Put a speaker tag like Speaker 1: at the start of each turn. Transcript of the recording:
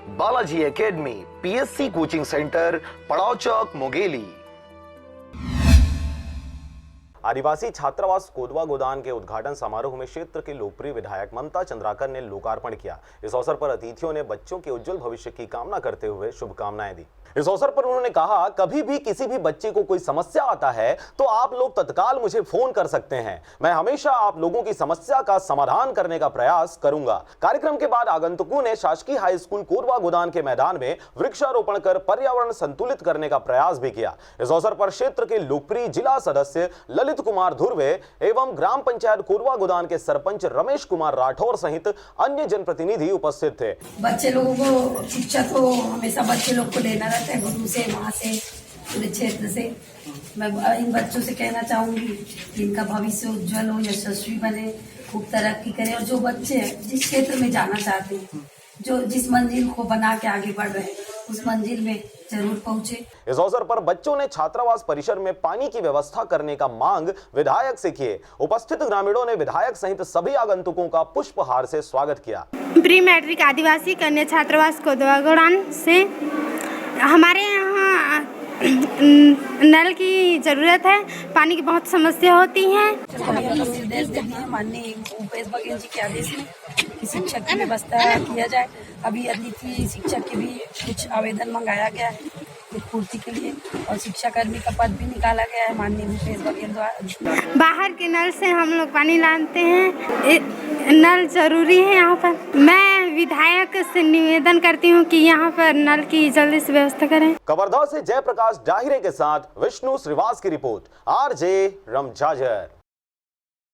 Speaker 1: Balaji academy PSC coaching centre, पड़ाव चौक, मुंगेली।
Speaker 2: आदिवासी छात्रावास कोदवा गोदान के उद्घाटन समारोह में क्षेत्र के लोकप्रिय विधायक ममता चंद्राकर ने लोकार्पण किया। इस अवसर पर अतिथियों ने बच्चों के उज्जवल भविष्य की कामना करते हुए शुभकामनाएं दी। इस अवसर पर उन्होंने कहा, कभी भी किसी भी बच्चे को कोई समस्या आता है तो आप लोग तत्काल मुझे फोन कर सकते हैं। मैं हमेशा आप लोगों की समस्या का समाधान करने का प्रयास करूंगा। कार्यक्रम के बाद आगंतुकों ने शासकीय हाई स्कूल कोदवा गोदान के मैदान में वृक्षारोपण कर पर्यावरण संतुलित करने का प्रयास भी किया। इस अवसर पर क्षेत्र के लोकप्रिय जिला सदस्य ललित कुमार धुर्वे एवं ग्राम पंचायत कोदवा गोदान के सरपंच रमेश कुमार राठौर सहित अन्य जनप्रतिनिधि उपस्थित थे।
Speaker 3: बच्चे लोगों को शिक्षा तो हमेशा बच्चे लोग को लेना रहता है, गुरु से, वहाँ से, पूरे क्षेत्र से। मैं इन बच्चों से कहना चाहूंगी कि इनका भविष्य उज्जवल हो, यशस्वी बने, खूब तरक्की करें और जो बच्चे जिस क्षेत्र में जाना चाहते हैं, जो जिस मंजिल को बना के आगे बढ़ रहे हैं, उस मंजिल में जरूर पहुंचे।
Speaker 2: इस अवसर पर बच्चों ने छात्रावास परिसर में पानी की व्यवस्था करने का मांग विधायक से किए। उपस्थित ग्रामीणों ने विधायक सहित सभी आगंतुकों का पुष्पहार से स्वागत किया।
Speaker 4: प्री मैट्रिक आदिवासी कन्या छात्रावास कोदवा गोदान से हमारे यहाँ नल की जरूरत है, पानी की बहुत समस्या होती है।
Speaker 3: निर्देश दे दिए माननीय भूपेश बघेल जी के आदेश में कि शिक्षक की व्यवस्था किया जाए। अभी अतिथि शिक्षक के भी कुछ आवेदन मंगाया गया है पूर्ति के लिए और शिक्षा कर्मी का पद भी निकाला गया है माननीय भूपेश बघेल द्वारा।
Speaker 4: बाहर के नल से हम लोग पानी लाते हैं, नल जरूरी है यहाँ पर। मैं विधायक से निवेदन करती हूँ कि यहाँ पर नल की जल्दी से व्यवस्था करें।
Speaker 2: कवर्धा से जयप्रकाश डाहिरे के साथ विष्णु श्रीवास की रिपोर्ट, आरजे रमजाजर।